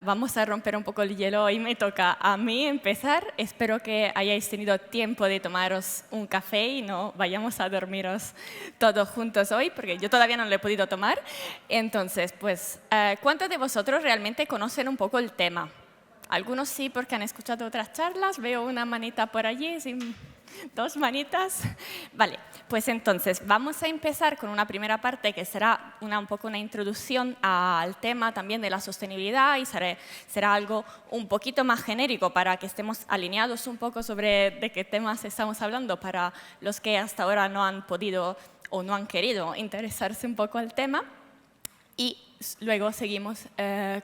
Vamos a romper un poco el hielo y me toca a mí empezar. Espero que hayáis tenido tiempo de tomaros un café y no vayamos a dormiros todos juntos hoy, porque yo todavía no lo he podido tomar. Entonces, pues, ¿cuántos de vosotros realmente conocen un poco el tema? Algunos sí, porque han escuchado otras charlas. Veo una manita por allí, sí, dos manitas. Vale, pues entonces vamos a empezar con una primera parte que será un poco una introducción al tema también de la sostenibilidad y será algo un poquito más genérico para que estemos alineados un poco sobre de qué temas estamos hablando para los que hasta ahora no han podido o no han querido interesarse un poco al tema. Y luego seguimos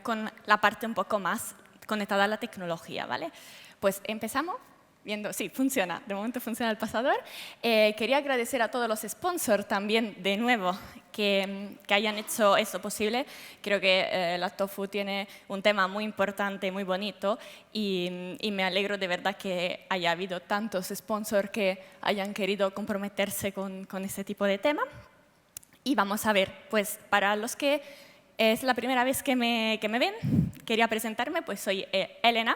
con la parte un poco más conectada a la tecnología, ¿vale? Pues empezamos viendo, sí, funciona, de momento funciona el pasador. Quería agradecer a todos los sponsors también, de nuevo, que hayan hecho esto posible. Creo que la Tofu tiene un tema muy importante, muy bonito, y me alegro de verdad que haya habido tantos sponsors que hayan querido comprometerse con este tipo de tema. Y vamos a ver, pues para los que es la primera vez que me ven, quería presentarme, pues soy Elena.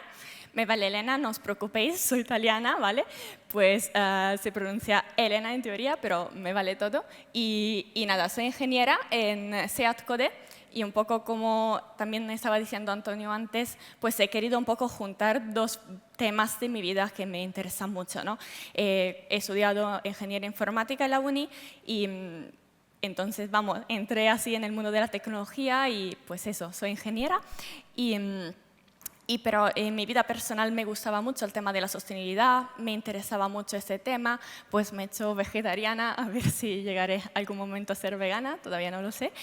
Me vale Elena, no os preocupéis, soy italiana, ¿vale? Pues se pronuncia Elena en teoría, pero me vale todo. Y nada, soy ingeniera en SEAT Code y un poco como también me estaba diciendo Antonio antes, pues he querido un poco juntar dos temas de mi vida que me interesan mucho, ¿no? He estudiado ingeniería informática en la uni y entonces, vamos, entré así en el mundo de la tecnología y pues eso, soy ingeniera. Pero en mi vida personal me gustaba mucho el tema de la sostenibilidad, me interesaba mucho este tema, pues me he hecho vegetariana, a ver si llegaré algún momento a ser vegana, todavía no lo sé.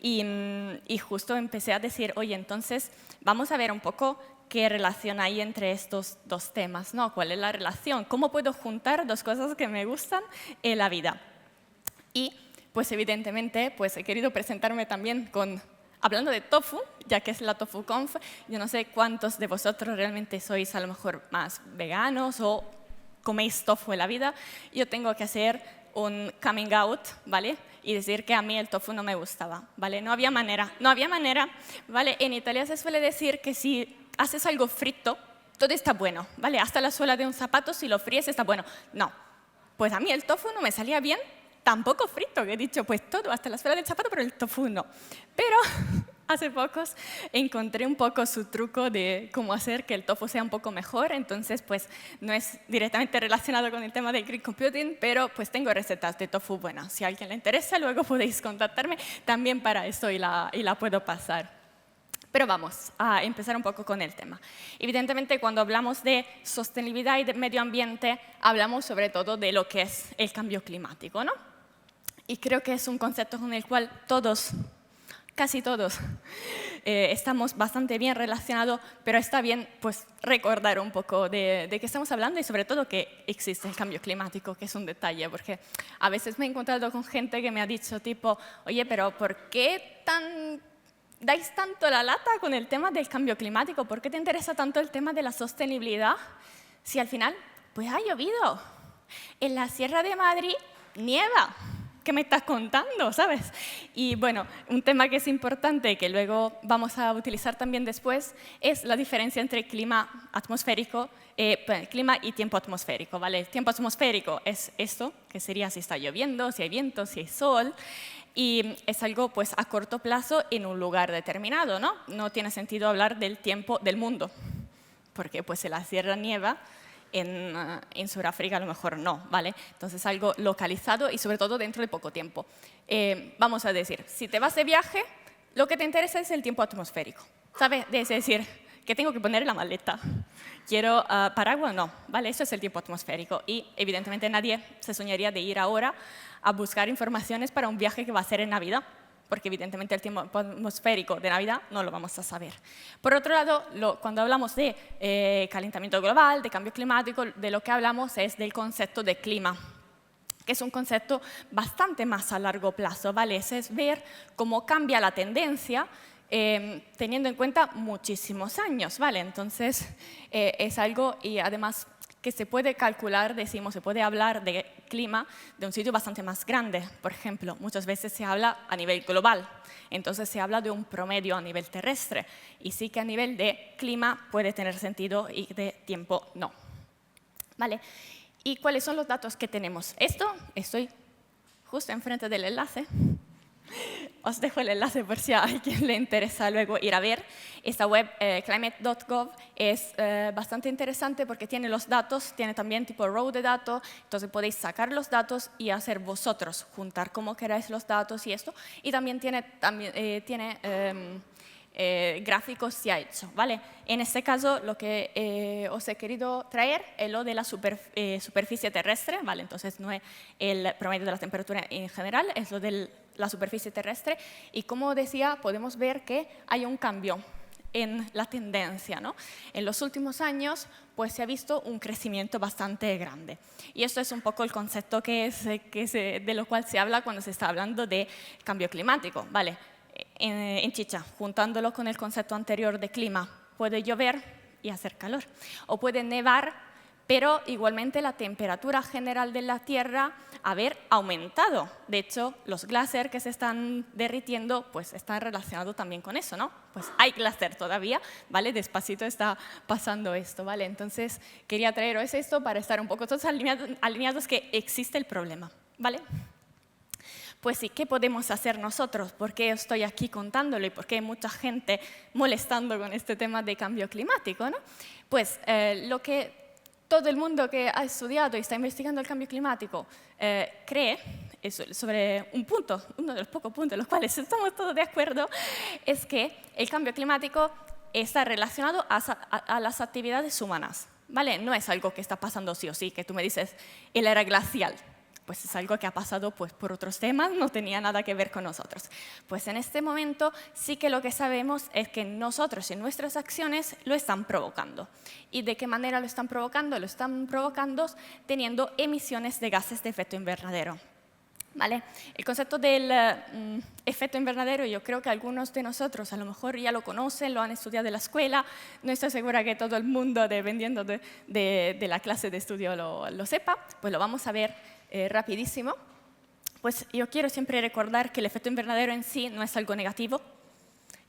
Y justo empecé a decir, oye, entonces vamos a ver un poco qué relación hay entre estos dos temas, ¿no? ¿Cuál es la relación? ¿Cómo puedo juntar dos cosas que me gustan en la vida? Y pues evidentemente pues he querido presentarme también hablando de tofu, ya que es la TofuConf. Yo no sé cuántos de vosotros realmente sois a lo mejor más veganos o coméis tofu en la vida. Yo tengo que hacer un coming out, ¿vale? Y decir que a mí el tofu no me gustaba, ¿vale? No había manera, ¿vale? En Italia se suele decir que si haces algo frito, todo está bueno, ¿vale? Hasta la suela de un zapato, si lo fríes, está bueno. No, pues a mí el tofu no me salía bien, tampoco frito, que he dicho, pues todo, hasta la suela del zapato, pero el tofu no. Pero hace pocos encontré un poco su truco de cómo hacer que el tofu sea un poco mejor, entonces pues no es directamente relacionado con el tema del green computing, pero pues tengo recetas de tofu buenas. Si a alguien le interesa, luego podéis contactarme también para eso y la puedo pasar. Pero vamos a empezar un poco con el tema. Evidentemente, cuando hablamos de sostenibilidad y de medio ambiente, hablamos sobre todo de lo que es el cambio climático, ¿no? Y creo que es un concepto con el cual todos, casi todos, estamos bastante bien relacionados, pero está bien pues, recordar un poco de qué estamos hablando y sobre todo que existe el cambio climático, que es un detalle, porque a veces me he encontrado con gente que me ha dicho tipo, oye, pero ¿por qué dais tanto la lata con el tema del cambio climático? ¿Por qué te interesa tanto el tema de la sostenibilidad? Si al final, pues ha llovido. En la Sierra de Madrid nieva. ¿Qué me estás contando? ¿Sabes? Y bueno, un tema que es importante, que luego vamos a utilizar también después, es la diferencia entre clima atmosférico, clima y tiempo atmosférico, ¿vale? El tiempo atmosférico es esto, que sería si está lloviendo, si hay viento, si hay sol, y es algo pues a corto plazo en un lugar determinado, ¿no? No tiene sentido hablar del tiempo del mundo, porque pues en la Sierra nieva, en Sudáfrica a lo mejor no, ¿vale? Entonces algo localizado y sobre todo dentro de poco tiempo. Vamos a decir, si te vas de viaje, lo que te interesa es el tiempo atmosférico, ¿sabes? Es decir, ¿qué tengo que poner en la maleta? ¿Quiero paraguas? No, ¿vale? Eso es el tiempo atmosférico y evidentemente nadie se soñaría de ir ahora a buscar informaciones para un viaje que va a ser en Navidad, porque evidentemente el tiempo atmosférico de Navidad no lo vamos a saber. Por otro lado, cuando hablamos de calentamiento global, de cambio climático, de lo que hablamos es del concepto de clima, que es un concepto bastante más a largo plazo, ¿vale? Es ver cómo cambia la tendencia teniendo en cuenta muchísimos años, ¿vale? Entonces, es algo y además que se puede calcular, decimos, se puede hablar de clima de un sitio bastante más grande. Por ejemplo, muchas veces se habla a nivel global, entonces se habla de un promedio a nivel terrestre, y sí que a nivel de clima puede tener sentido y de tiempo no. ¿Vale? ¿Y cuáles son los datos que tenemos? Estoy justo enfrente del enlace. Os dejo el enlace por si a alguien le interesa luego ir a ver. Esta web, climate.gov, es bastante interesante porque tiene los datos, tiene también tipo row de datos, entonces podéis sacar los datos y hacer vosotros, juntar como queráis los datos y esto. Y también tiene gráficos ya hecho, ¿vale? En este caso, lo que os he querido traer es lo de la superficie terrestre, ¿vale? Entonces, no es el promedio de la temperatura en general, es lo de la superficie terrestre. Y como decía, podemos ver que hay un cambio en la tendencia, ¿no? En los últimos años, pues se ha visto un crecimiento bastante grande. Y esto es un poco el concepto de lo cual se habla cuando se está hablando de cambio climático, ¿vale? En chicha, juntándolo con el concepto anterior de clima, puede llover y hacer calor, o puede nevar, pero igualmente la temperatura general de la Tierra haber aumentado. De hecho, los glaciares que se están derritiendo pues están relacionados también con eso, ¿no? Pues hay glaciar todavía, ¿vale? Despacito está pasando esto, ¿vale? Entonces, quería traeros esto para estar un poco todos alineados que existe el problema, ¿vale? Pues sí, ¿qué podemos hacer nosotros? ¿Por qué estoy aquí contándolo y por qué hay mucha gente molestando con este tema de cambio climático, ¿no? Pues lo que todo el mundo que ha estudiado y está investigando el cambio climático cree sobre un punto, uno de los pocos puntos en los cuales estamos todos de acuerdo, es que el cambio climático está relacionado a las actividades humanas, ¿vale? No es algo que está pasando sí o sí, que tú me dices el era glacial. Pues es algo que ha pasado pues, por otros temas, no tenía nada que ver con nosotros. Pues en este momento sí que lo que sabemos es que nosotros en nuestras acciones lo están provocando. ¿Y de qué manera lo están provocando? Lo están provocando teniendo emisiones de gases de efecto invernadero. ¿Vale? El concepto del efecto invernadero, yo creo que algunos de nosotros a lo mejor ya lo conocen, lo han estudiado en la escuela. No estoy segura que todo el mundo, dependiendo de la clase de estudio, lo sepa. Pues lo vamos a ver rapidísimo. Pues yo quiero siempre recordar que el efecto invernadero en sí no es algo negativo,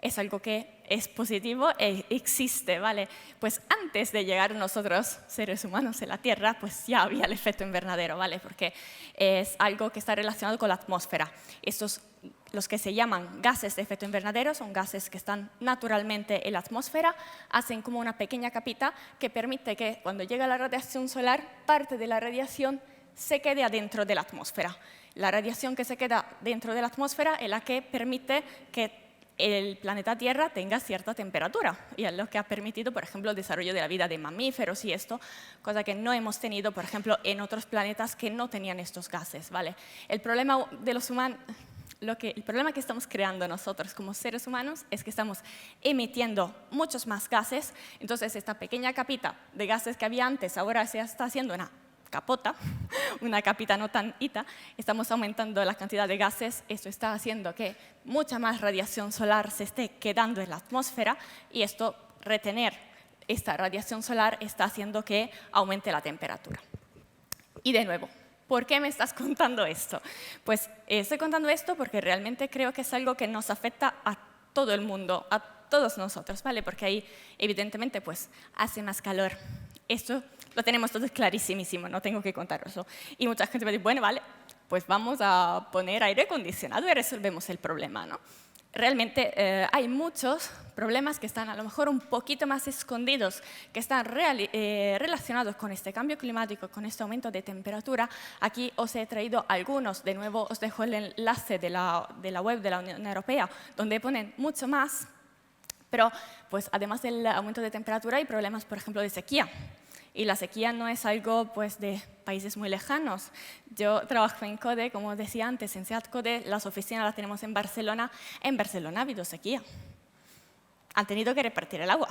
es algo que es positivo e existe, ¿vale? Pues antes de llegar nosotros, seres humanos, en la Tierra, pues ya había el efecto invernadero, ¿vale? Porque es algo que está relacionado con la atmósfera. Estos, los que se llaman gases de efecto invernadero, son gases que están naturalmente en la atmósfera, hacen como una pequeña capita que permite que cuando llega la radiación solar, parte de la radiación se quede adentro de la atmósfera. La radiación que se queda dentro de la atmósfera es la que permite que el planeta Tierra tenga cierta temperatura y es lo que ha permitido, por ejemplo, el desarrollo de la vida de mamíferos y esto, cosa que no hemos tenido, por ejemplo, en otros planetas que no tenían estos gases, ¿vale? El problema de los humanos, el problema que estamos creando nosotros como seres humanos es que estamos emitiendo muchos más gases, entonces esta pequeña capita de gases que había antes ahora se está haciendo una capita no tan ita, estamos aumentando la cantidad de gases, esto está haciendo que mucha más radiación solar se esté quedando en la atmósfera y esto, retener esta radiación solar, está haciendo que aumente la temperatura. Y de nuevo, ¿por qué me estás contando esto? Pues estoy contando esto porque realmente creo que es algo que nos afecta a todo el mundo, a todos nosotros, ¿vale? Porque ahí, evidentemente, pues hace más calor. Esto lo tenemos todos clarísimo, no tengo que contaroslo. Y mucha gente me dice, bueno, vale, pues vamos a poner aire acondicionado y resolvemos el problema, ¿no? Realmente hay muchos problemas que están a lo mejor un poquito más escondidos, que están relacionados con este cambio climático, con este aumento de temperatura. Aquí os he traído algunos, de nuevo os dejo el enlace de la web de la Unión Europea, donde ponen mucho más, pero pues, además del aumento de temperatura hay problemas, por ejemplo, de sequía. Y la sequía no es algo pues, de países muy lejanos. Yo trabajo en CODE, como decía antes, en SEAT CODE, las oficinas las tenemos en Barcelona. En Barcelona ha habido sequía. Han tenido que repartir el agua,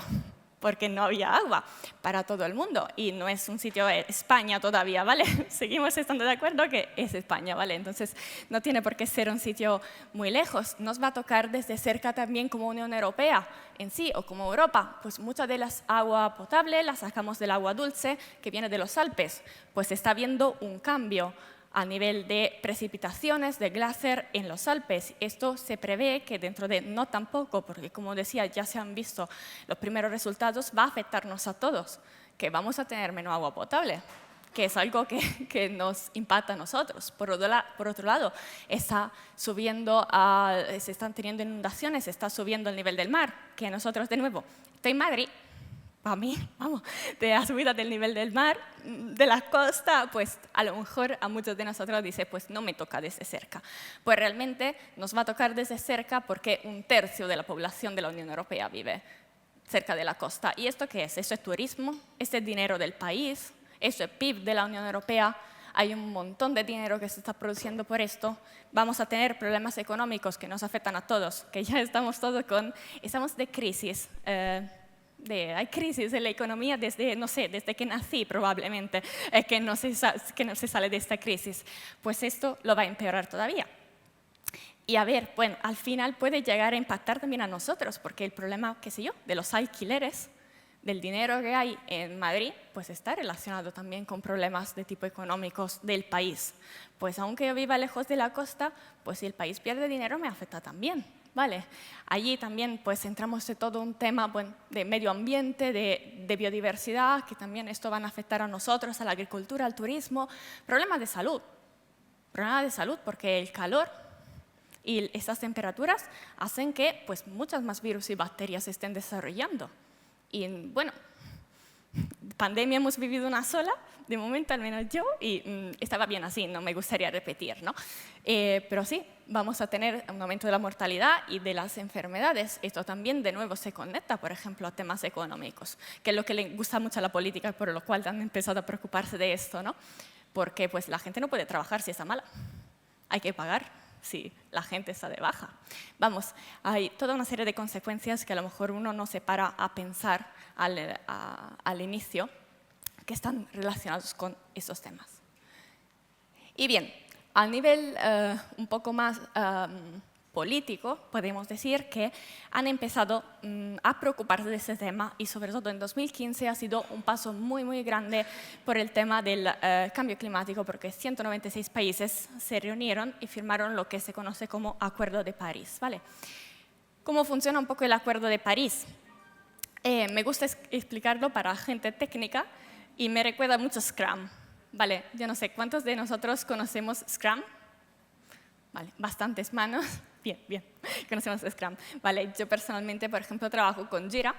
porque no había agua para todo el mundo. Y no es un sitio España todavía, ¿vale? Seguimos estando de acuerdo que es España, ¿vale? Entonces, no tiene por qué ser un sitio muy lejos. Nos va a tocar desde cerca también como Unión Europea en sí, o como Europa. Pues muchas de las aguas potables las sacamos del agua dulce que viene de los Alpes. Pues está habiendo un cambio a nivel de precipitaciones, de glaciar en los Alpes. Esto se prevé que dentro de no tan poco, porque como decía, ya se han visto los primeros resultados, va a afectarnos a todos, que vamos a tener menos agua potable, que es algo que nos impacta a nosotros. Por otro lado, se están teniendo inundaciones, está subiendo el nivel del mar, que nosotros, de nuevo, estoy en Madrid, para mí, vamos, de la subida del nivel del mar, de la costa, pues a lo mejor a muchos de nosotros dice, pues no me toca desde cerca. Pues realmente nos va a tocar desde cerca porque 1/3 de la población de la Unión Europea vive cerca de la costa. ¿Y esto qué es? Eso es turismo, este es dinero del país, eso es PIB de la Unión Europea. Hay un montón de dinero que se está produciendo por esto. Vamos a tener problemas económicos que nos afectan a todos, que ya estamos estamos de crisis. Hay crisis en la economía desde, no sé, desde que nací probablemente, que no se sale de esta crisis. Pues esto lo va a empeorar todavía. Y a ver, bueno, al final puede llegar a impactar también a nosotros, porque el problema, qué sé yo, de los alquileres, del dinero que hay en Madrid, pues está relacionado también con problemas de tipo económicos del país. Pues aunque yo viva lejos de la costa, pues si el país pierde dinero me afecta también. ¿Vale? Allí también pues, entramos en todo un tema de medio ambiente, de biodiversidad, que también esto van a afectar a nosotros, a la agricultura, al turismo. Problemas de salud porque el calor y estas temperaturas hacen que pues, muchas más virus y bacterias se estén desarrollando. Y bueno, pandemia hemos vivido una sola, de momento al menos yo, y estaba bien así, no me gustaría repetir, ¿no? Pero sí, vamos a tener un aumento de la mortalidad y de las enfermedades. Esto también, de nuevo, se conecta, por ejemplo, a temas económicos, que es lo que le gusta mucho a la política, por lo cual han empezado a preocuparse de esto, ¿no? Porque pues, la gente no puede trabajar si está mala. Hay que pagar si la gente está de baja. Vamos, hay toda una serie de consecuencias que a lo mejor uno no se para a pensar al inicio, que están relacionados con estos temas. Y bien, a nivel un poco más político, podemos decir que han empezado a preocuparse de ese tema y sobre todo en 2015 ha sido un paso muy, muy grande por el tema del cambio climático porque 196 países se reunieron y firmaron lo que se conoce como Acuerdo de París. ¿Vale? ¿Cómo funciona un poco el Acuerdo de París? Me gusta explicarlo para gente técnica y me recuerda mucho Scrum. Vale, yo no sé, ¿cuántos de nosotros conocemos Scrum? Vale, bastantes manos. Bien, bien, conocemos Scrum. Vale, yo personalmente, por ejemplo, trabajo con Jira,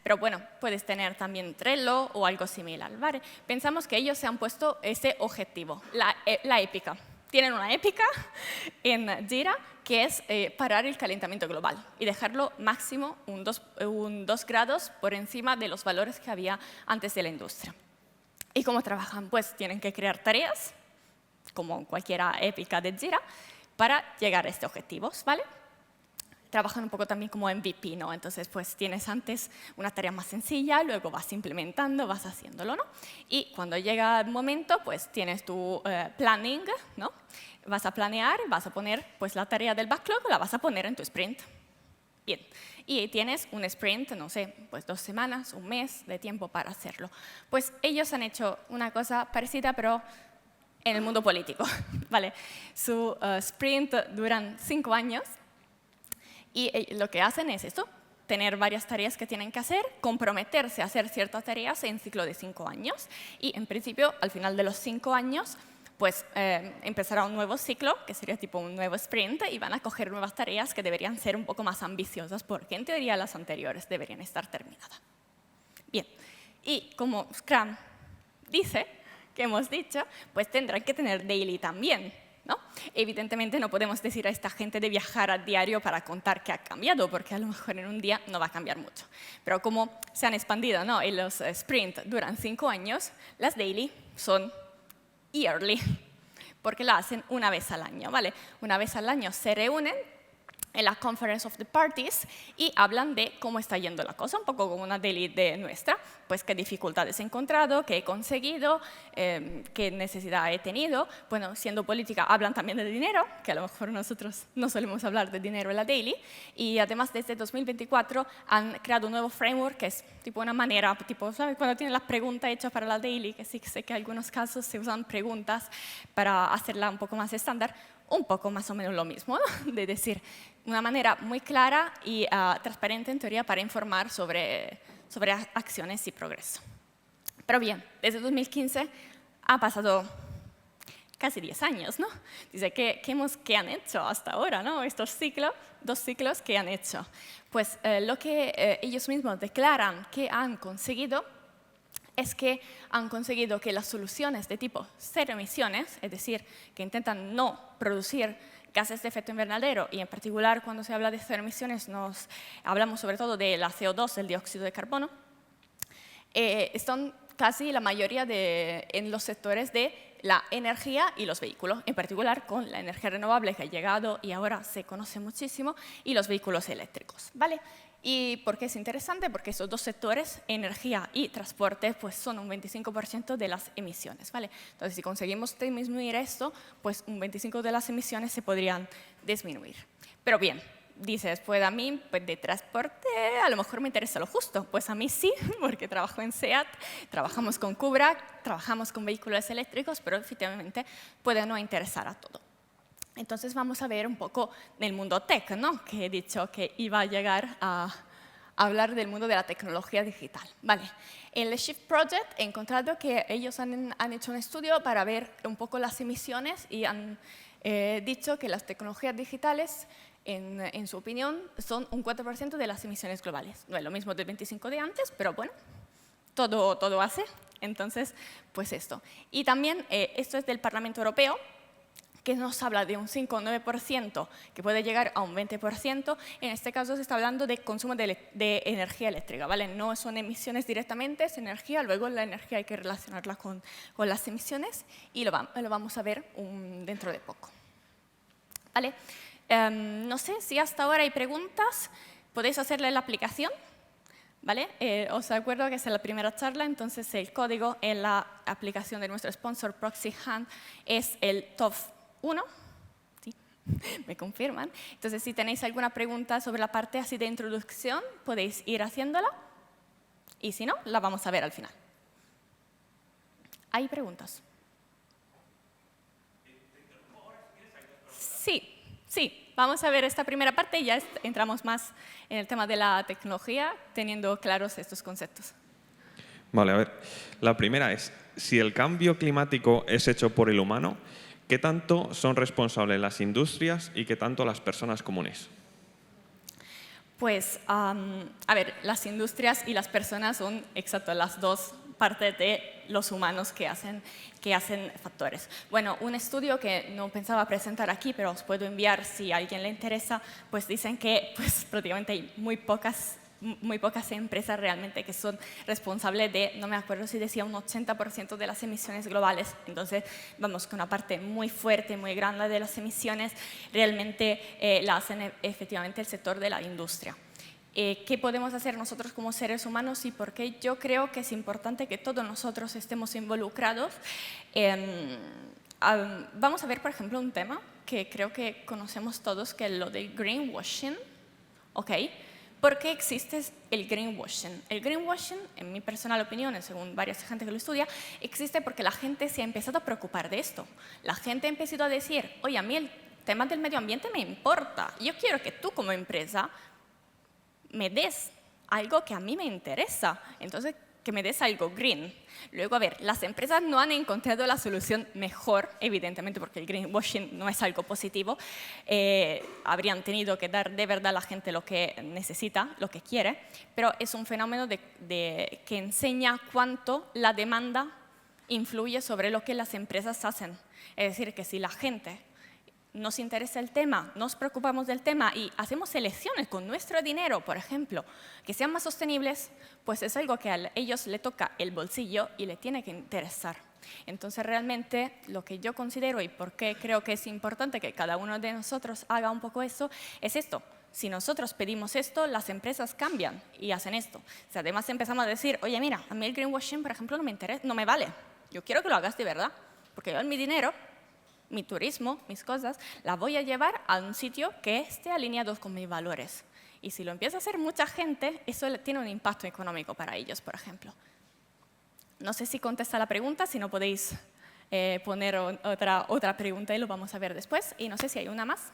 pero bueno, puedes tener también Trello o algo similar. ¿Vale? Pensamos que ellos se han puesto ese objetivo, la épica. Tienen una épica en Jira que es parar el calentamiento global y dejarlo máximo un 2 grados por encima de los valores que había antes de la industria. ¿Y cómo trabajan? Pues tienen que crear tareas, como cualquier épica de Jira, para llegar a estos objetivos, ¿vale? Trabajan un poco también como MVP, ¿no? Entonces, pues tienes antes una tarea más sencilla, luego vas implementando, vas haciéndolo, ¿no? Y cuando llega el momento, pues tienes tu planning, ¿no? Vas a planear, vas a poner pues, la tarea del backlog, la vas a poner en tu sprint. Bien, y tienes un sprint, no sé, pues 2 semanas, un mes de tiempo para hacerlo. Pues ellos han hecho una cosa parecida, pero en el mundo político, ¿vale? Su sprint duran 5 años y lo que hacen es esto, tener varias tareas que tienen que hacer, comprometerse a hacer ciertas tareas en ciclo de 5 años y, en principio, al final de los 5 años, pues empezará un nuevo ciclo, que sería tipo un nuevo sprint, y van a coger nuevas tareas que deberían ser un poco más ambiciosas, porque en teoría las anteriores deberían estar terminadas. Bien, y como Scrum dice, que hemos dicho, pues tendrán que tener daily también, ¿no? Evidentemente no podemos decir a esta gente de viajar a diario para contar qué ha cambiado, porque a lo mejor en un día no va a cambiar mucho. Pero como se han expandido, ¿no? Y los sprint duran 5 años, las daily son yearly, porque la hacen una vez al año, ¿vale? Una vez al año se reúnen en la Conference of the Parties y hablan de cómo está yendo la cosa, un poco como una daily de nuestra, pues qué dificultades he encontrado, qué he conseguido, qué necesidad he tenido. Bueno, siendo política hablan también de dinero, que a lo mejor nosotros no solemos hablar de dinero en la daily, y además desde 2024 han creado un nuevo framework que es tipo una manera, tipo, ¿sabes? Cuando tienen las preguntas hechas para la daily, que sí que sé que en algunos casos se usan preguntas para hacerla un poco más estándar, un poco más o menos lo mismo, ¿no? De decir, una manera muy clara y transparente en teoría para informar sobre acciones y progreso. Pero bien, desde 2015 ha pasado casi 10 años, ¿no? Dice, ¿qué han hecho hasta ahora, ¿no? Estos ciclos, 2 ciclos que han hecho. Pues lo que ellos mismos declaran que han conseguido es que han conseguido que las soluciones de tipo cero emisiones, es decir, que intentan no producir gases de efecto invernadero, y en particular cuando se habla de cero emisiones hablamos sobre todo de la CO2, el dióxido de carbono, están casi la mayoría en los sectores de la energía y los vehículos, en particular con la energía renovable que ha llegado y ahora se conoce muchísimo, y los vehículos eléctricos, ¿vale? ¿Y por qué es interesante? Porque esos 2 sectores, energía y transporte, pues son un 25% de las emisiones, ¿vale? Entonces, si conseguimos disminuir esto, pues un 25% de las emisiones se podrían disminuir. Pero bien, dices, pues a mí pues de transporte a lo mejor me interesa lo justo. Pues a mí sí, porque trabajo en SEAT, trabajamos con Cubra, trabajamos con vehículos eléctricos, pero efectivamente puede no interesar a todo. Entonces vamos a ver un poco del mundo tech, ¿no? Que he dicho que iba a llegar a hablar del mundo de la tecnología digital. Vale. En el Shift Project he encontrado que ellos han hecho un estudio para ver un poco las emisiones y han dicho que las tecnologías digitales, en su opinión, son un 4% de las emisiones globales. No es lo mismo del 25% de antes, pero bueno, todo hace. Entonces, pues esto. Y también esto es del Parlamento Europeo, que nos habla de un 5 o 9%, que puede llegar a un 20%. En este caso se está hablando de consumo de energía eléctrica, ¿vale? No son emisiones directamente, es energía, luego la energía hay que relacionarla con las emisiones, y lo vamos a ver dentro de poco, ¿vale? No sé si hasta ahora hay preguntas, podéis hacerle la aplicación, ¿vale? Os acuerdo que es la primera charla, entonces el código en la aplicación de nuestro sponsor Proxy Hunt es el TOF1, ¿sí? Me confirman. Entonces, si tenéis alguna pregunta sobre la parte así de introducción, podéis ir haciéndola, y si no, la vamos a ver al final. ¿Hay preguntas? Sí, vamos a ver esta primera parte y ya entramos más en el tema de la tecnología, teniendo claros estos conceptos. Vale, a ver. La primera es, si el cambio climático es hecho por el humano, ¿qué tanto son responsables las industrias y qué tanto las personas comunes? Pues, a ver, las industrias y las personas son, exacto, las dos partes de los humanos que hacen factores. Bueno, un estudio que no pensaba presentar aquí, pero os puedo enviar si a alguien le interesa, pues dicen que pues, prácticamente hay muy pocas empresas realmente que son responsables de, no me acuerdo si decía un 80% de las emisiones globales. Entonces, vamos, que una parte muy fuerte, muy grande de las emisiones realmente la hacen efectivamente el sector de la industria. ¿Qué podemos hacer nosotros como seres humanos y por qué yo creo que es importante que todos nosotros estemos involucrados? Vamos a ver, por ejemplo, un tema que creo que conocemos todos, que es lo del greenwashing, ¿ok? ¿Por qué existe el greenwashing? El greenwashing, en mi personal opinión, según varias gente que lo estudia, existe porque la gente se ha empezado a preocupar de esto. La gente ha empezado a decir, oye, a mí el tema del medio ambiente me importa. Yo quiero que tú como empresa me des algo que a mí me interesa. Entonces, que me des algo green. Luego, a ver, las empresas no han encontrado la solución mejor, evidentemente, porque el greenwashing no es algo positivo. Habrían tenido que dar de verdad a la gente lo que necesita, lo que quiere, pero es un fenómeno que enseña cuánto la demanda influye sobre lo que las empresas hacen. Es decir, que si la gente nos interesa el tema, nos preocupamos del tema y hacemos elecciones con nuestro dinero, por ejemplo, que sean más sostenibles, pues es algo que a ellos le toca el bolsillo y le tiene que interesar. Entonces, realmente, lo que yo considero y por qué creo que es importante que cada uno de nosotros haga un poco eso, es esto. Si nosotros pedimos esto, las empresas cambian y hacen esto. Si además empezamos a decir, oye, mira, a mí el greenwashing, por ejemplo, no me interesa, no me vale. Yo quiero que lo hagas de verdad, porque yo mi dinero, mi turismo, mis cosas, las voy a llevar a un sitio que esté alineado con mis valores. Y si lo empieza a hacer mucha gente, eso tiene un impacto económico para ellos, por ejemplo. No sé si contesta la pregunta, si no podéis poner otra pregunta y lo vamos a ver después. Y no sé si hay una más.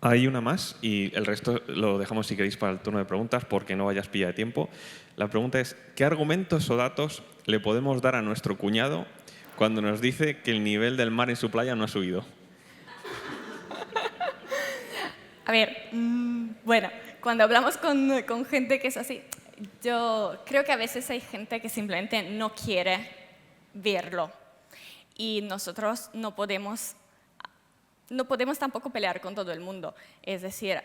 Hay una más y el resto lo dejamos si queréis para el turno de preguntas porque no vayas pilla de tiempo. La pregunta es, ¿qué argumentos o datos le podemos dar a nuestro cuñado cuando nos dice que el nivel del mar en su playa no ha subido? A ver, bueno, cuando hablamos con gente que es así, yo creo que a veces hay gente que simplemente no quiere verlo y nosotros no podemos tampoco pelear con todo el mundo. Es decir,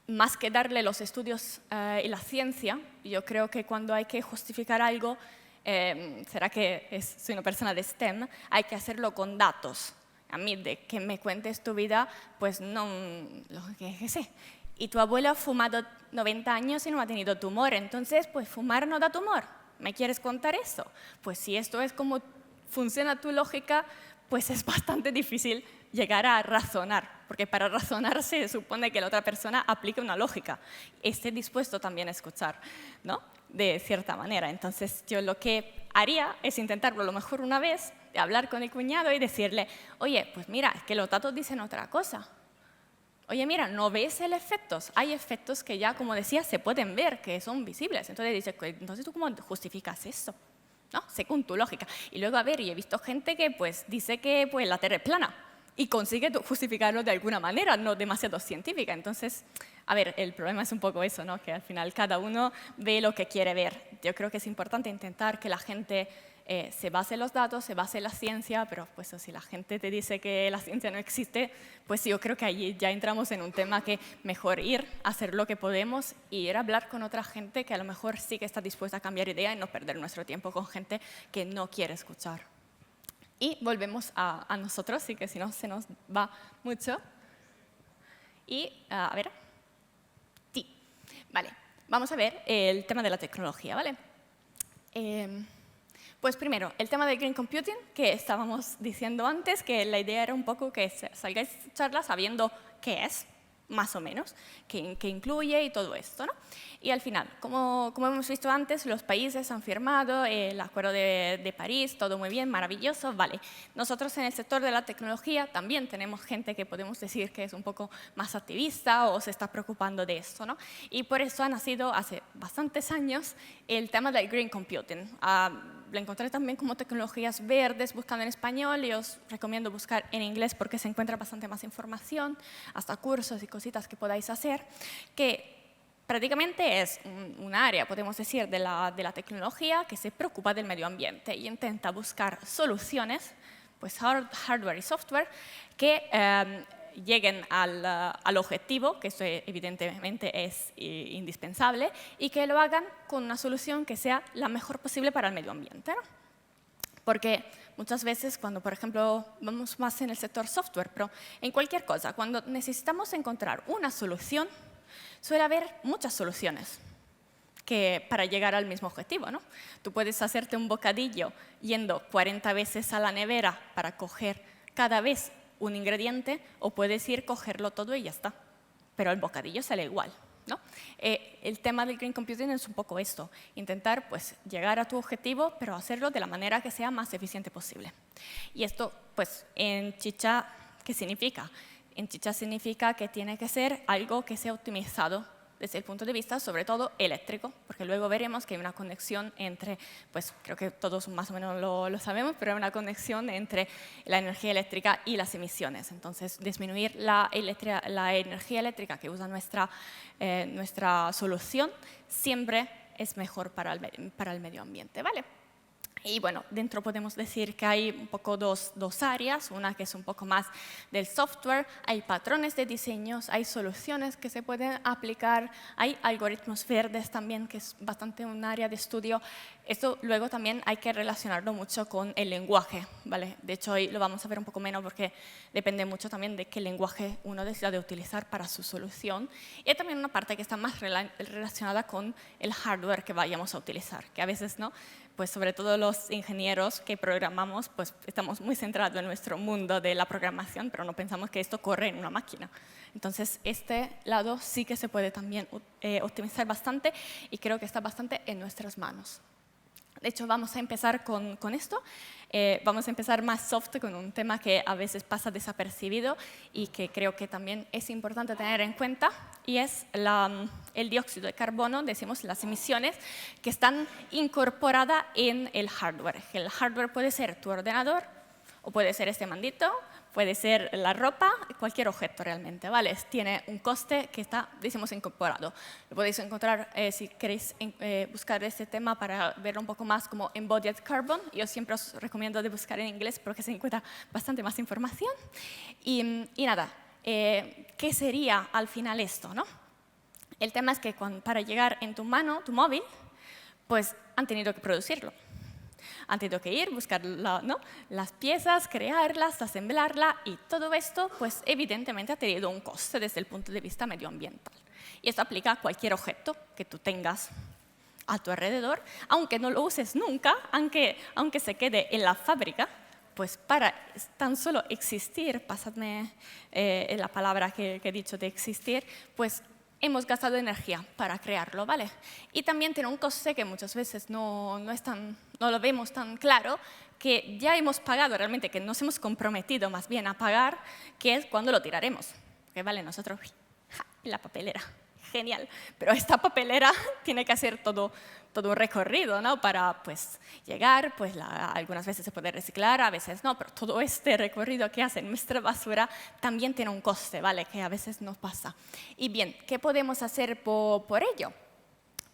más que darle los estudios y la ciencia, yo creo que cuando hay que justificar algo, será que soy una persona de STEM, hay que hacerlo con datos. A mí, de que me cuentes tu vida, pues no, lo que sé. Y tu abuelo ha fumado 90 años y no ha tenido tumor, entonces, pues fumar no da tumor. ¿Me quieres contar eso? Pues si esto es como funciona tu lógica, pues es bastante difícil llegar a razonar, porque para razonar se supone que la otra persona aplique una lógica, esté dispuesto también a escuchar, ¿no? De cierta manera. Entonces, yo lo que haría es intentarlo a lo mejor una vez, de hablar con el cuñado y decirle, oye, pues mira, es que los datos dicen otra cosa. Oye, mira, ¿no ves el efecto? Hay efectos que ya, como decía, se pueden ver, que son visibles. Entonces dice, entonces ¿tú cómo justificas eso? ¿No? Según tu lógica. Y luego, a ver, yo he visto gente que pues, dice que pues, la Tierra es plana y consigue justificarlo de alguna manera, no demasiado científica. Entonces, a ver, el problema es un poco eso, ¿no? Que al final cada uno ve lo que quiere ver. Yo creo que es importante intentar que la gente se base en los datos, se base en la ciencia, pero pues si la gente te dice que la ciencia no existe, pues yo creo que allí ya entramos en un tema que mejor ir a hacer lo que podemos y ir a hablar con otra gente que a lo mejor sí que está dispuesta a cambiar idea y no perder nuestro tiempo con gente que no quiere escuchar. Y volvemos a nosotros, sí que si no se nos va mucho. Y, a ver, sí, vale, vamos a ver el tema de la tecnología, ¿vale? Pues primero, el tema del Green Computing, que estábamos diciendo antes, que la idea era un poco que salgáis a charla sabiendo qué es, más o menos, qué incluye y todo esto, ¿no? Y al final, como hemos visto antes, los países han firmado el Acuerdo de París, todo muy bien, maravilloso, vale. Nosotros en el sector de la tecnología también tenemos gente que podemos decir que es un poco más activista o se está preocupando de esto, ¿no? Y por eso ha nacido hace bastantes años el tema del Green Computing. Lo encontré también como tecnologías verdes, buscando en español, y os recomiendo buscar en inglés porque se encuentra bastante más información, hasta cursos y cositas que podáis hacer, que prácticamente es un área, podemos decir, de la tecnología que se preocupa del medio ambiente y intenta buscar soluciones, pues hardware y software, que lleguen al objetivo, que eso evidentemente es indispensable, y que lo hagan con una solución que sea la mejor posible para el medio ambiente, ¿no? Porque muchas veces cuando, por ejemplo, vamos más en el sector software, pero en cualquier cosa, cuando necesitamos encontrar una solución, suele haber muchas soluciones para llegar al mismo objetivo, ¿no? Tú puedes hacerte un bocadillo yendo 40 veces a la nevera para coger cada vez un ingrediente, o puedes ir, cogerlo todo y ya está. Pero el bocadillo sale igual, ¿no? El tema del Green Computing es un poco esto, intentar pues, llegar a tu objetivo, pero hacerlo de la manera que sea más eficiente posible. Y esto, pues, en chicha, ¿qué significa? En chicha significa que tiene que ser algo que sea optimizado desde el punto de vista, sobre todo, eléctrico, porque luego veremos que hay una conexión entre, pues creo que todos más o menos lo sabemos, pero hay una conexión entre la energía eléctrica y las emisiones. Entonces, disminuir la energía eléctrica que usa nuestra solución siempre es mejor para el medio ambiente, ¿vale? Y bueno, dentro podemos decir que hay un poco dos áreas, una que es un poco más del software, hay patrones de diseños, hay soluciones que se pueden aplicar, hay algoritmos verdes también, que es bastante un área de estudio. Esto luego también hay que relacionarlo mucho con el lenguaje, ¿vale? De hecho, hoy lo vamos a ver un poco menos porque depende mucho también de qué lenguaje uno decida de utilizar para su solución. Y hay también una parte que está más relacionada con el hardware que vayamos a utilizar, que a veces, ¿no? Pues sobre todo los ingenieros que programamos, pues estamos muy centrados en nuestro mundo de la programación, pero no pensamos que esto corre en una máquina. Entonces, este lado sí que se puede también optimizar bastante y creo que está bastante en nuestras manos. De hecho, vamos a empezar con esto. Vamos a empezar más soft con un tema que a veces pasa desapercibido y que creo que también es importante tener en cuenta, y es el dióxido de carbono, decimos las emisiones, que están incorporadas en el hardware. El hardware puede ser tu ordenador, o puede ser este mandito, puede ser la ropa, cualquier objeto realmente, ¿vale? Tiene un coste que está, decimos, incorporado. Lo podéis encontrar si queréis buscar este tema para verlo un poco más como embodied carbon. Yo siempre os recomiendo de buscar en inglés porque se encuentra bastante más información. Y nada, ¿qué sería al final esto, no? El tema es que para llegar en tu mano, tu móvil, pues han tenido que producirlo. Han tenido que ir, buscar las piezas, crearlas, asemblarlas, y todo esto, pues evidentemente ha tenido un coste desde el punto de vista medioambiental. Y esto aplica a cualquier objeto que tú tengas a tu alrededor, aunque no lo uses nunca, aunque se quede en la fábrica, pues para tan solo existir, pasadme la palabra que he dicho de existir, pues hemos gastado energía para crearlo, ¿vale? Y también tiene un coste que muchas veces no lo vemos tan claro, que ya hemos pagado realmente, que nos hemos comprometido más bien a pagar, que es cuando lo tiraremos. Que vale, nosotros, la papelera, genial, pero esta papelera tiene que hacer todo un recorrido, ¿no? Para pues, llegar, pues algunas veces se puede reciclar, a veces no, pero todo este recorrido que hace nuestra basura también tiene un coste, ¿vale? Que a veces nos pasa. Y bien, ¿qué podemos hacer por ello?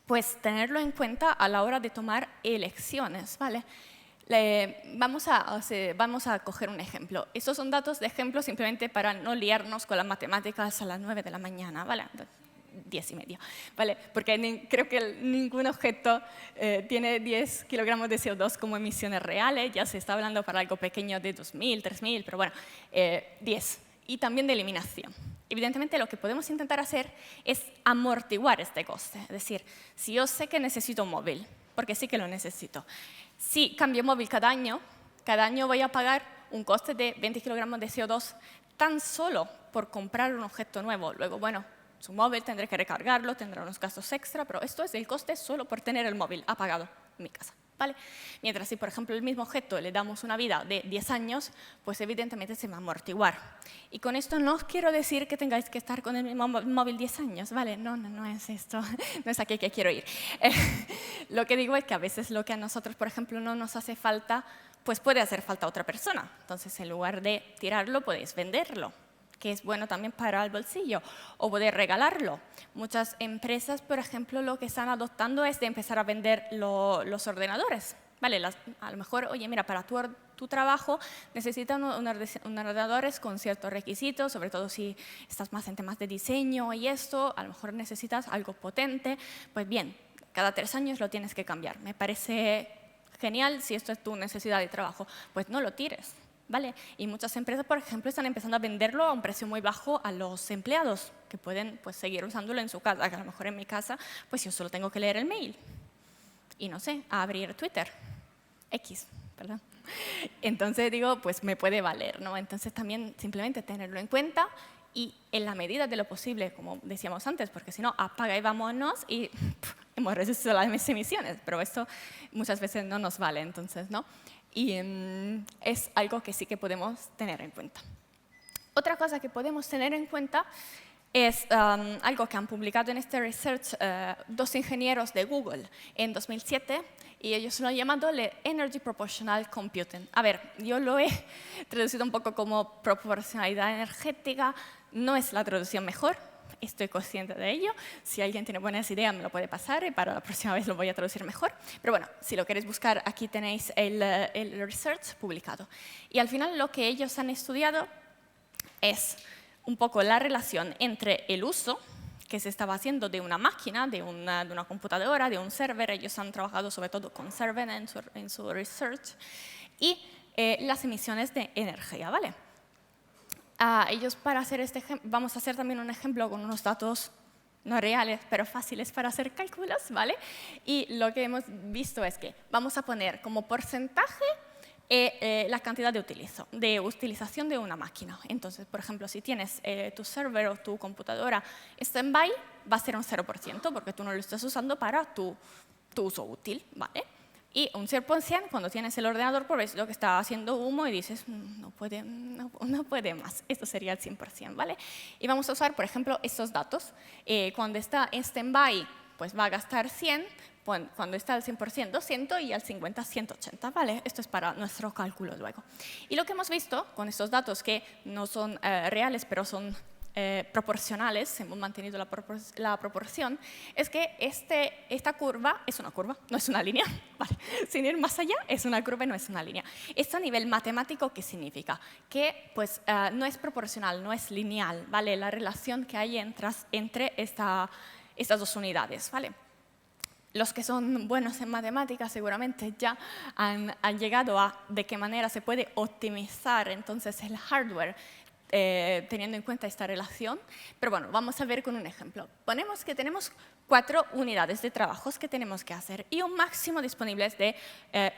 Pues tenerlo en cuenta a la hora de tomar elecciones, ¿vale? Vamos a coger un ejemplo. Estos son datos de ejemplo simplemente para no liarnos con las matemáticas a las 9 de la mañana, ¿vale? 10:30, ¿vale? Porque creo que ningún objeto tiene 10 kilogramos de CO2 como emisiones reales. Ya se está hablando para algo pequeño de 2.000, 3.000, pero bueno, 10. Y también de eliminación. Evidentemente, lo que podemos intentar hacer es amortiguar este coste. Es decir, si yo sé que necesito un móvil, porque sí que lo necesito, si cambio móvil cada año voy a pagar un coste de 20 kilogramos de CO2 tan solo por comprar un objeto nuevo. Luego, bueno, su móvil tendré que recargarlo, tendrá unos gastos extra, pero esto es el coste solo por tener el móvil apagado en mi casa, ¿vale? Mientras si, por ejemplo, el mismo objeto le damos una vida de 10 años, pues evidentemente se va a amortiguar. Y con esto no os quiero decir que tengáis que estar con el mismo móvil 10 años, ¿vale? No es esto, no es aquí que quiero ir. Lo que digo es que a veces lo que a nosotros, por ejemplo, no nos hace falta, pues puede hacer falta a otra persona. Entonces, en lugar de tirarlo, podéis venderlo, que es bueno también para el bolsillo, o poder regalarlo. Muchas empresas, por ejemplo, lo que están adoptando es de empezar a vender los ordenadores. ¿Vale? A lo mejor, oye, mira, para tu trabajo necesitan ordenadores con ciertos requisitos, sobre todo si estás más en temas de diseño y esto, a lo mejor necesitas algo potente. Pues bien, cada 3 años lo tienes que cambiar. Me parece genial si esto es tu necesidad de trabajo. Pues no lo tires. ¿Vale? Y muchas empresas, por ejemplo, están empezando a venderlo a un precio muy bajo a los empleados, que pueden pues, seguir usándolo en su casa, que a lo mejor en mi casa pues yo solo tengo que leer el mail y, no sé, abrir Twitter, X, perdón. Entonces digo, pues me puede valer, ¿no? Entonces también simplemente tenerlo en cuenta y en la medida de lo posible, como decíamos antes, porque si no, apaga y vámonos y hemos reducido las emisiones, pero esto muchas veces no nos vale, entonces, ¿no? Y es algo que sí que podemos tener en cuenta. Otra cosa que podemos tener en cuenta es algo que han publicado en este research 2 ingenieros de Google en 2007, y ellos lo han llamado Energy Proportional Computing. A ver, yo lo he traducido un poco como proporcionalidad energética, no es la traducción mejor, estoy consciente de ello. Si alguien tiene buenas ideas, me lo puede pasar y para la próxima vez lo voy a traducir mejor. Pero bueno, si lo queréis buscar, aquí tenéis el research publicado. Y al final lo que ellos han estudiado es un poco la relación entre el uso que se estaba haciendo de una máquina, de una computadora, de un server. Ellos han trabajado sobre todo con server en su research. Y las emisiones de energía, ¿vale? Ellos para hacer este ejemplo, vamos a hacer también un ejemplo con unos datos no reales, pero fáciles para hacer cálculos, ¿vale? Y lo que hemos visto es que vamos a poner como porcentaje la cantidad de utilización de una máquina. Entonces, por ejemplo, si tienes tu server o tu computadora stand-by, va a ser un 0%, porque tú no lo estás usando para tu uso útil, ¿vale? Y un 100% cuando tienes el ordenador, por ves lo que está haciendo humo y dices, no puede más. Esto sería el 100%, ¿vale? Y vamos a usar, por ejemplo, estos datos. Cuando está en stand-by, pues va a gastar 100, cuando está al 100%, 200 y al 50, 180, ¿vale? Esto es para nuestro cálculo luego. Y lo que hemos visto con estos datos que no son reales, pero son proporcionales, hemos mantenido la proporción, es que esta curva es una curva, no es una línea. Vale. Sin ir más allá, es una curva y no es una línea. Esto a nivel matemático, ¿qué significa? Que pues, no es proporcional, no es lineal, ¿vale? La relación que hay entre estas dos unidades, ¿vale? Los que son buenos en matemáticas seguramente ya han llegado a de qué manera se puede optimizar entonces el hardware teniendo en cuenta esta relación. Pero bueno, vamos a ver con un ejemplo. Ponemos que tenemos 4 unidades de trabajos que tenemos que hacer y un máximo disponible de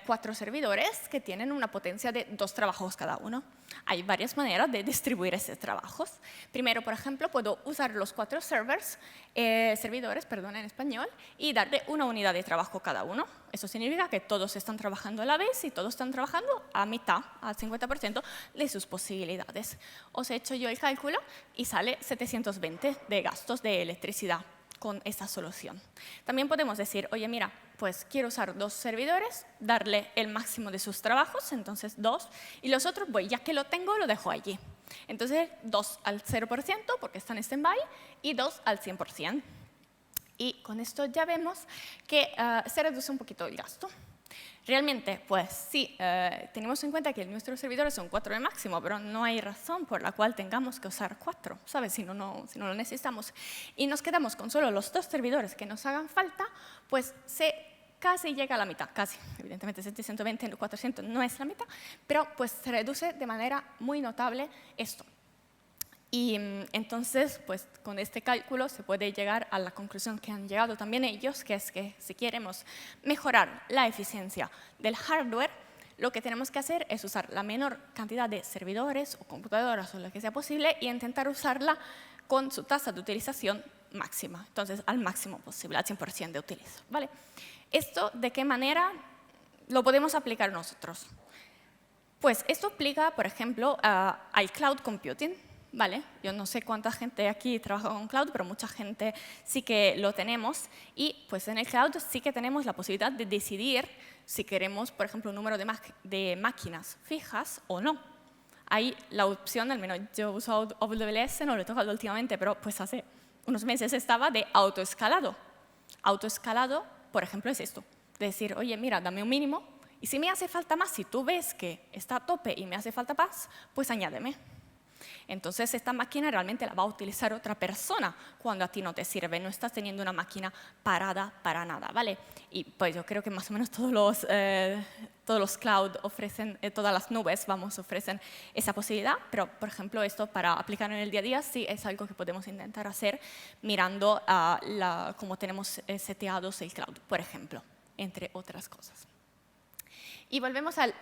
4 servidores que tienen una potencia de 2 trabajos cada uno. Hay varias maneras de distribuir esos trabajos. Primero, por ejemplo, puedo usar los 4 servidores en español y darle una unidad de trabajo cada uno. Eso significa que todos están trabajando a la vez y todos están trabajando a mitad, al 50% de sus posibilidades. Os he hecho yo el cálculo y sale 720 de gastos de electricidad con esta solución. También podemos decir, oye, mira, pues quiero usar 2 servidores, darle el máximo de sus trabajos, entonces 2, y los otros, pues ya que lo tengo, lo dejo allí. Entonces, 2 al 0% porque están en stand-by y 2 al 100%. Y con esto ya vemos que se reduce un poquito el gasto. Realmente, pues sí, tenemos en cuenta que nuestros servidores son 4 de máximo, pero no hay razón por la cual tengamos que usar 4, ¿sabes? Si no lo necesitamos. Y nos quedamos con solo los 2 servidores que nos hagan falta, pues casi llega a la mitad, casi. Evidentemente, 720 en 400 no es la mitad, pero pues se reduce de manera muy notable esto. Y entonces, pues, con este cálculo se puede llegar a la conclusión que han llegado también ellos, que es que si queremos mejorar la eficiencia del hardware, lo que tenemos que hacer es usar la menor cantidad de servidores o computadoras o lo que sea posible y intentar usarla con su tasa de utilización máxima. Entonces, al máximo posible, al 100% de utilizo, ¿vale? ¿Esto de qué manera lo podemos aplicar nosotros? Pues esto aplica, por ejemplo, al cloud computing. Vale, yo no sé cuánta gente aquí trabaja con cloud, pero mucha gente sí que lo tenemos. Y pues en el cloud sí que tenemos la posibilidad de decidir si queremos, por ejemplo, un número de máquinas fijas o no. Hay la opción, al menos yo uso AWS, no lo he tocado últimamente, pero pues hace unos meses estaba de autoescalado. Autoescalado, por ejemplo, es esto. De decir, oye, mira, dame un mínimo y si me hace falta más, si tú ves que está a tope y me hace falta más, pues añádeme. Entonces, esta máquina realmente la va a utilizar otra persona cuando a ti no te sirve. No estás teniendo una máquina parada para nada, ¿vale? Y pues yo creo que más o menos todos los cloud ofrecen, todas las nubes, ofrecen esa posibilidad. Pero, por ejemplo, esto para aplicar en el día a día sí es algo que podemos intentar hacer mirando cómo tenemos seteados el cloud, por ejemplo, entre otras cosas. Y volvemos al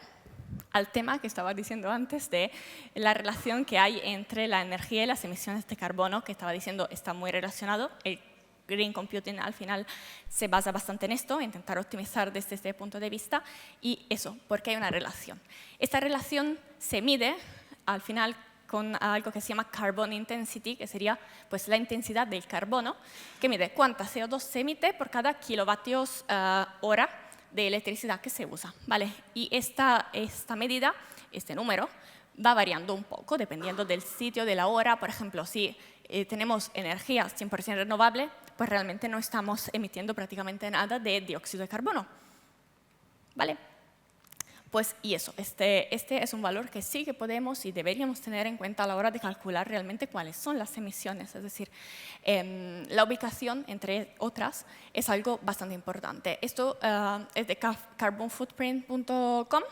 tema que estaba diciendo antes de la relación que hay entre la energía y las emisiones de carbono, que estaba diciendo está muy relacionado. El Green Computing al final se basa bastante en esto, intentar optimizar desde este punto de vista. Y eso, porque hay una relación. Esta relación se mide al final con algo que se llama Carbon Intensity, que sería pues, la intensidad del carbono, que mide cuánta CO2 se emite por cada kilovatios hora de electricidad que se usa, ¿vale? Y esta medida, este número, va variando un poco dependiendo del sitio, de la hora. Por ejemplo, si tenemos energía 100% renovable, pues realmente no estamos emitiendo prácticamente nada de dióxido de carbono. ¿Vale? Pues y eso, este es un valor que sí que podemos y deberíamos tener en cuenta a la hora de calcular realmente cuáles son las emisiones. Es decir, la ubicación, entre otras, es algo bastante importante. Esto es de carbonfootprint.com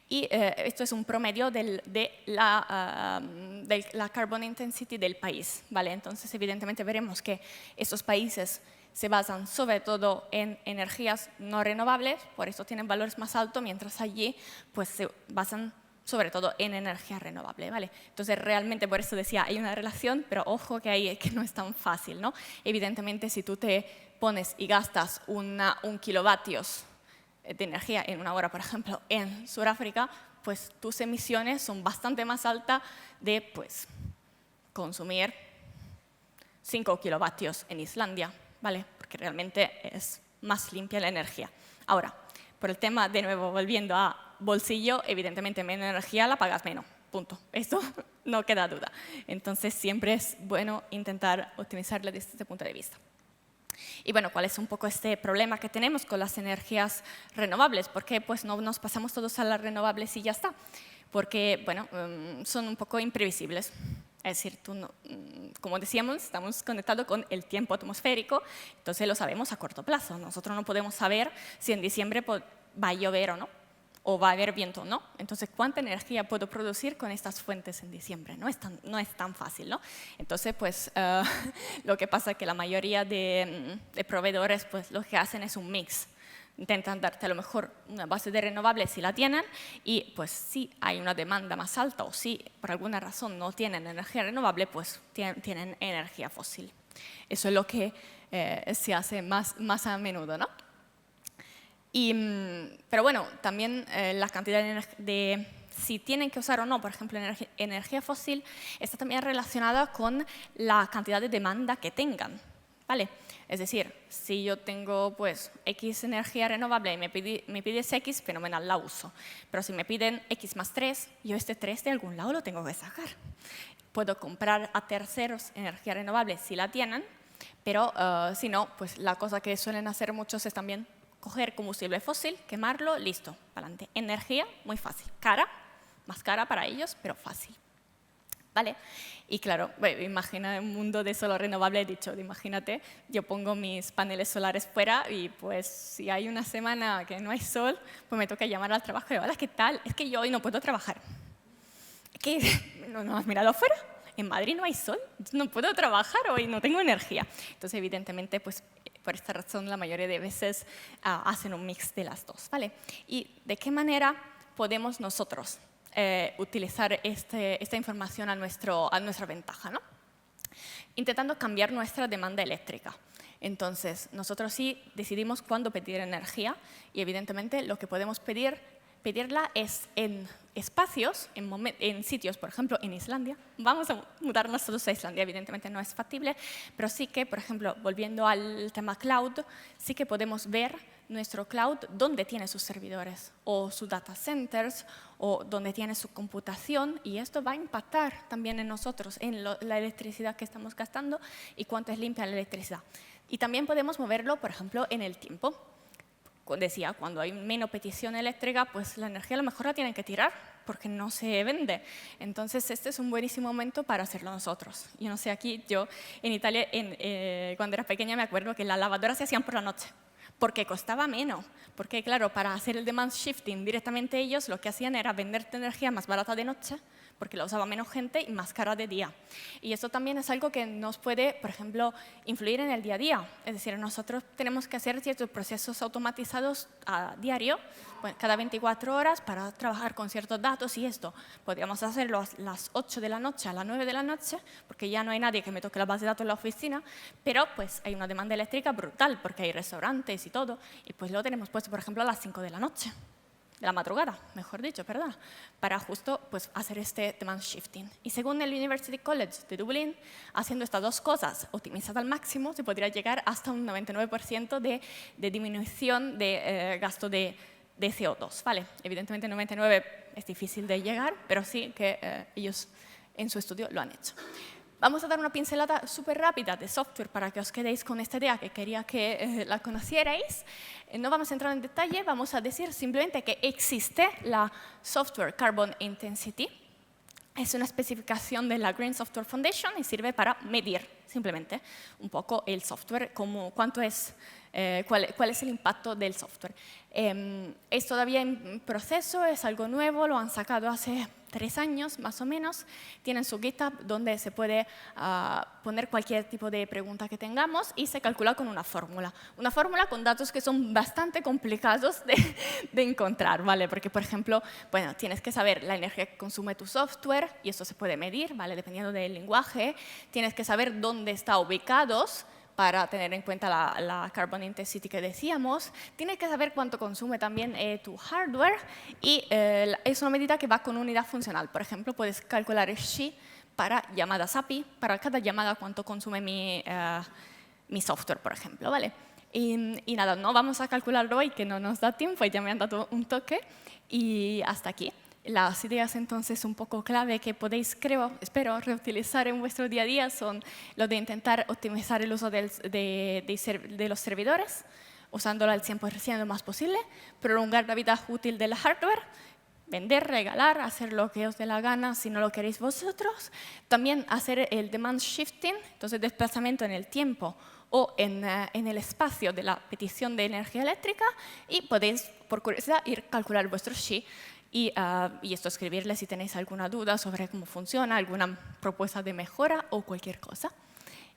y esto es un promedio de la carbon intensity del país. ¿Vale? Entonces, evidentemente, veremos que estos países se basan sobre todo en energías no renovables, por eso tienen valores más altos, mientras allí pues, se basan sobre todo en energía renovable, ¿vale? Entonces, realmente, por eso decía, hay una relación, pero ojo que ahí que no es tan fácil, ¿no? Evidentemente, si tú te pones y gastas un kilovatios de energía en una hora, por ejemplo, en Sudáfrica, pues tus emisiones son bastante más altas de pues, consumir 5 kilovatios en Islandia, ¿vale? Porque realmente es más limpia la energía. Ahora, por el tema, de nuevo, volviendo a bolsillo, evidentemente menos energía la pagas menos, punto. Esto no queda duda. Entonces, siempre es bueno intentar optimizarla desde este punto de vista. Y bueno, ¿cuál es un poco este problema que tenemos con las energías renovables? ¿Por qué pues, no nos pasamos todos a las renovables y ya está? Porque, bueno, son un poco imprevisibles. Es decir, como decíamos, estamos conectados con el tiempo atmosférico, entonces lo sabemos a corto plazo. Nosotros no podemos saber si en diciembre va a llover o no, o va a haber viento o no. Entonces, ¿cuánta energía puedo producir con estas fuentes en diciembre? No es tan fácil, ¿no? Entonces, pues, lo que pasa es que la mayoría de proveedores, pues, lo que hacen es un mix. Intentan darte a lo mejor una base de renovables si la tienen y pues si hay una demanda más alta o si por alguna razón no tienen energía renovable, pues tienen energía fósil. Eso es lo que se hace más a menudo, ¿no? Pero bueno, también la cantidad de si tienen que usar o no, por ejemplo, energía fósil, está también relacionada con la cantidad de demanda que tengan, ¿vale? Es decir, si yo tengo pues, X energía renovable y me pides X, fenomenal, la uso. Pero si me piden X más 3, yo este 3 de algún lado lo tengo que sacar. Puedo comprar a terceros energía renovable si la tienen, pero si no, pues la cosa que suelen hacer muchos es también coger combustible fósil, quemarlo, listo, para adelante. Energía, muy fácil. Cara, más cara para ellos, pero fácil. ¿Vale? Y claro, bueno, imagina un mundo de solo renovable, he dicho, imagínate, yo pongo mis paneles solares fuera y pues si hay una semana que no hay sol, pues me toca llamar al trabajo y hola, ¿qué tal? Es que yo hoy no puedo trabajar. ¿Qué? ¿No has mirado afuera? En Madrid no hay sol, no puedo trabajar hoy, no tengo energía. Entonces, evidentemente, pues por esta razón, la mayoría de veces hacen un mix de las dos, ¿vale? ¿Y de qué manera podemos nosotros utilizar esta información a nuestra ventaja, ¿no? Intentando cambiar nuestra demanda eléctrica. Entonces, nosotros sí decidimos cuándo pedir energía y evidentemente lo que podemos pedirla es en espacios, en sitios, por ejemplo, en Islandia. Vamos a mudarnos todos a Islandia, evidentemente no es factible, pero sí que, por ejemplo, volviendo al tema cloud, sí que podemos ver nuestro cloud dónde tiene sus servidores o sus data centers o dónde tiene su computación y esto va a impactar también en nosotros, en la electricidad que estamos gastando y cuánto es limpia la electricidad. Y también podemos moverlo, por ejemplo, en el tiempo. Decía, cuando hay menos petición eléctrica, pues la energía a lo mejor la tienen que tirar porque no se vende. Entonces, este es un buenísimo momento para hacerlo nosotros. Yo no sé, aquí yo en Italia, cuando era pequeña, me acuerdo que las lavadoras se hacían por la noche porque costaba menos. Porque, claro, para hacer el demand shifting directamente ellos, lo que hacían era venderte energía más barata de noche porque la usaba menos gente y más cara de día. Y eso también es algo que nos puede, por ejemplo, influir en el día a día. Es decir, nosotros tenemos que hacer ciertos procesos automatizados a diario, pues, cada 24 horas para trabajar con ciertos datos y esto. Podríamos hacerlo a las 8 de la noche, a las 9 de la noche, porque ya no hay nadie que me toque la base de datos en la oficina, pero pues hay una demanda eléctrica brutal porque hay restaurantes y todo, y pues lo tenemos puesto, por ejemplo, a las 5 de la noche. De la madrugada, mejor dicho, ¿verdad? Para justo pues, hacer este demand shifting. Y según el University College de Dublín, haciendo estas dos cosas optimizadas al máximo, se podría llegar hasta un 99% de disminución de gasto de CO2, ¿vale? Evidentemente 99 es difícil de llegar, pero sí que ellos en su estudio lo han hecho. Vamos a dar una pincelada súper rápida de software para que os quedéis con esta idea que quería que la conocierais. No vamos a entrar en detalle, vamos a decir simplemente que existe la Software Carbon Intensity. Es una especificación de la Green Software Foundation y sirve para medir simplemente un poco el software, cuál es el impacto del software. Es todavía en proceso, es algo nuevo, lo han sacado hace 3 años más o menos. Tienen su GitHub donde se puede poner cualquier tipo de pregunta que tengamos y se calcula con una fórmula. Una fórmula con datos que son bastante complicados de encontrar, ¿vale? Porque, por ejemplo, bueno, tienes que saber la energía que consume tu software y eso se puede medir, ¿vale? Dependiendo del lenguaje. Tienes que saber dónde está ubicados para tener en cuenta la carbon intensity que decíamos. Tienes que saber cuánto consume también tu hardware y es una medida que va con unidad funcional. Por ejemplo, puedes calcular el Xi para llamadas API, para cada llamada cuánto consume mi software, por ejemplo, ¿vale? Y nada, no vamos a calcularlo hoy, que no nos da tiempo, ya me han dado un toque y hasta aquí. Las ideas entonces un poco clave que podéis, espero, reutilizar en vuestro día a día son lo de intentar optimizar el uso de los servidores, usándolo al 100% lo más posible, prolongar la vida útil del hardware, vender, regalar, hacer lo que os dé la gana si no lo queréis vosotros. También hacer el demand shifting, entonces desplazamiento en el tiempo o en el espacio de la petición de energía eléctrica y podéis, por curiosidad, ir a calcular vuestro Xi y esto escribirle si tenéis alguna duda sobre cómo funciona, alguna propuesta de mejora o cualquier cosa.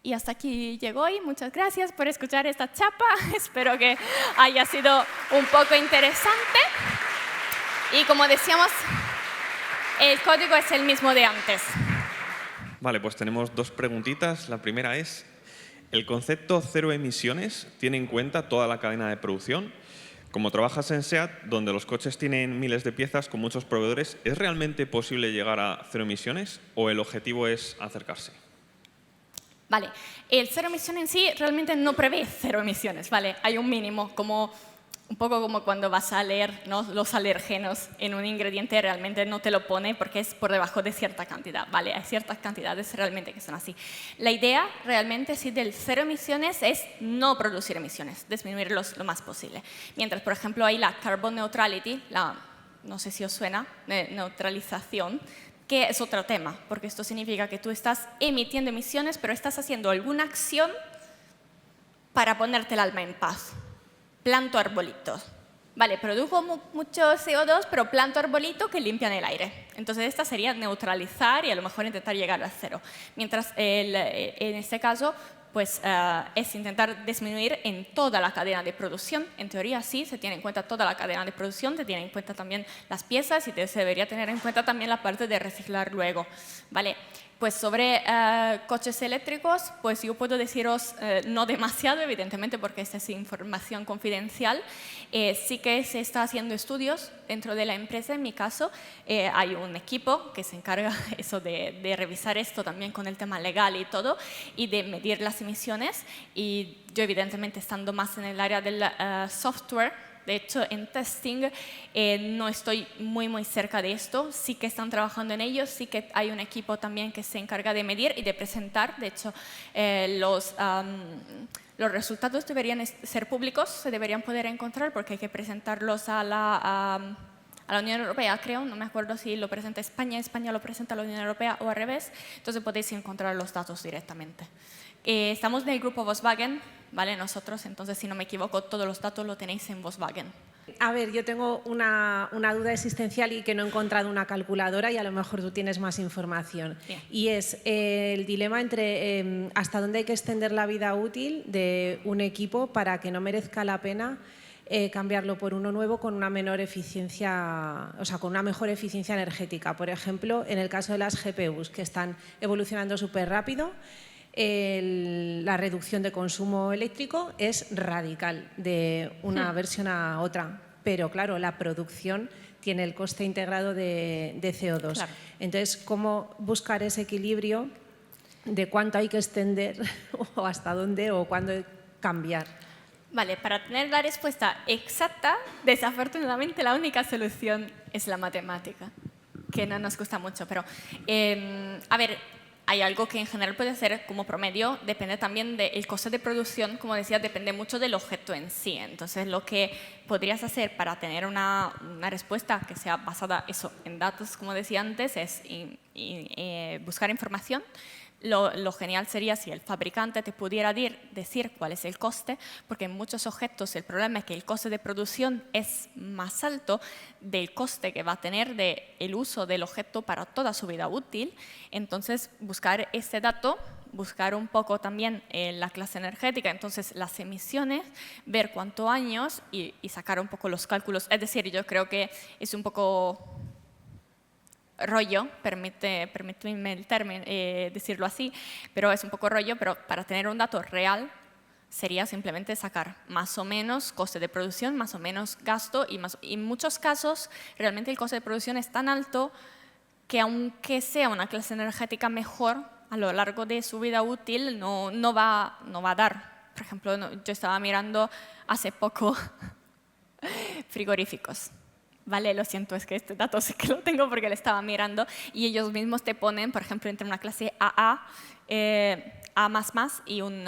Y hasta aquí llegó hoy. Muchas gracias por escuchar esta chapa. Espero que haya sido un poco interesante. Y como decíamos, el código es el mismo de antes. Vale, pues tenemos 2 preguntitas. La primera es, ¿el concepto cero emisiones tiene en cuenta toda la cadena de producción? Como trabajas en SEAT, donde los coches tienen miles de piezas con muchos proveedores, ¿es realmente posible llegar a cero emisiones o el objetivo es acercarse? Vale, el cero emisiones en sí realmente no prevé cero emisiones, ¿vale? Hay un mínimo, un poco como cuando vas a leer, ¿no?, los alérgenos en un ingrediente, realmente no te lo pone porque es por debajo de cierta cantidad, ¿vale? Hay ciertas cantidades realmente que son así. La idea realmente sí del cero emisiones es no producir emisiones, disminuirlos lo más posible. Mientras, por ejemplo, hay la carbon neutrality, no sé si os suena, neutralización, que es otro tema, porque esto significa que tú estás emitiendo emisiones, pero estás haciendo alguna acción para ponerte el alma en paz. Planto arbolitos. Vale, produjo mucho CO2, pero planto arbolitos que limpian el aire. Entonces, esta sería neutralizar y a lo mejor intentar llegar a cero. Mientras en este caso, pues es intentar disminuir en toda la cadena de producción. En teoría, sí, se tiene en cuenta toda la cadena de producción, se tiene en cuenta también las piezas y se debería tener en cuenta también la parte de reciclar luego. Vale. Pues sobre coches eléctricos, pues yo puedo deciros no demasiado, evidentemente, porque esta es información confidencial. Sí que se está haciendo estudios dentro de la empresa. En mi caso, hay un equipo que se encarga eso de revisar esto también con el tema legal y todo, y de medir las emisiones. Y yo, evidentemente, estando más en el área del software, de hecho, en testing no estoy muy cerca de esto. Sí que están trabajando en ello, sí que hay un equipo también que se encarga de medir y de presentar. De hecho, los resultados deberían ser públicos, se deberían poder encontrar porque hay que presentarlos a la Unión Europea, creo. No me acuerdo si lo presenta España, España lo presenta a la Unión Europea o al revés. Entonces podéis encontrar los datos directamente. Estamos del grupo Volkswagen, ¿vale? Nosotros, entonces, si no me equivoco, todos los datos lo tenéis en Volkswagen. A ver, yo tengo una duda existencial y que no he encontrado una calculadora y a lo mejor tú tienes más información. Bien. Y es el dilema entre hasta dónde hay que extender la vida útil de un equipo para que no merezca la pena cambiarlo por uno nuevo con una menor eficiencia, o sea, con una mejor eficiencia energética. Por ejemplo, en el caso de las GPUs, que están evolucionando súper rápido, la reducción de consumo eléctrico es radical de una versión a otra, pero claro, la producción tiene el coste integrado de CO2. Claro. Entonces, ¿cómo buscar ese equilibrio de cuánto hay que extender o hasta dónde o cuándo cambiar? Vale, para tener la respuesta exacta, desafortunadamente la única solución es la matemática, que no nos gusta mucho, pero a ver, hay algo que en general puede ser como promedio, depende también del coste de producción, como decía, depende mucho del objeto en sí. Entonces, lo que podrías hacer para tener una respuesta que sea basada en datos, como decía antes, es buscar información. Lo genial sería si el fabricante te pudiera decir cuál es el coste, porque en muchos objetos el problema es que el coste de producción es más alto del coste que va a tener el uso del objeto para toda su vida útil. Entonces, buscar ese dato, buscar un poco también la clase energética, entonces las emisiones, ver cuántos años y sacar un poco los cálculos. Es decir, yo creo que es un poco rollo, permíteme el término, decirlo así, pero es un poco rollo, pero para tener un dato real sería simplemente sacar más o menos coste de producción, más o menos gasto, y en muchos casos realmente el coste de producción es tan alto que aunque sea una clase energética mejor, a lo largo de su vida útil no va a dar. Por ejemplo, yo estaba mirando hace poco frigoríficos. Vale, lo siento, es que este dato sí que lo tengo porque lo estaba mirando y ellos mismos te ponen, por ejemplo, entre una clase AA, A++ y un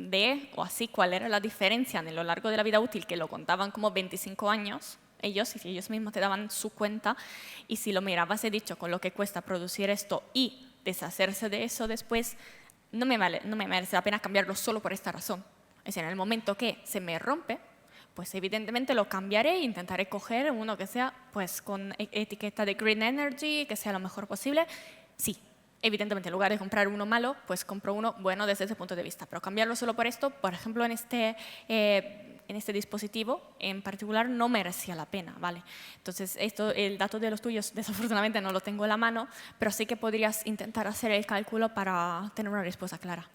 D o así, cuál era la diferencia en lo largo de la vida útil, que lo contaban como 25 años, ellos mismos te daban su cuenta, y si lo mirabas, he dicho, con lo que cuesta producir esto y deshacerse de eso después, no me merece la pena cambiarlo solo por esta razón. Es decir, en el momento que se me rompe, pues evidentemente lo cambiaré e intentaré coger uno que sea pues con etiqueta de Green Energy, que sea lo mejor posible. Sí, evidentemente en lugar de comprar uno malo, pues compro uno bueno desde ese punto de vista. Pero cambiarlo solo por esto, por ejemplo, en este dispositivo en particular no merecía la pena, ¿vale? Entonces, el dato de los tuyos desafortunadamente no lo tengo en la mano, pero sí que podrías intentar hacer el cálculo para tener una respuesta clara.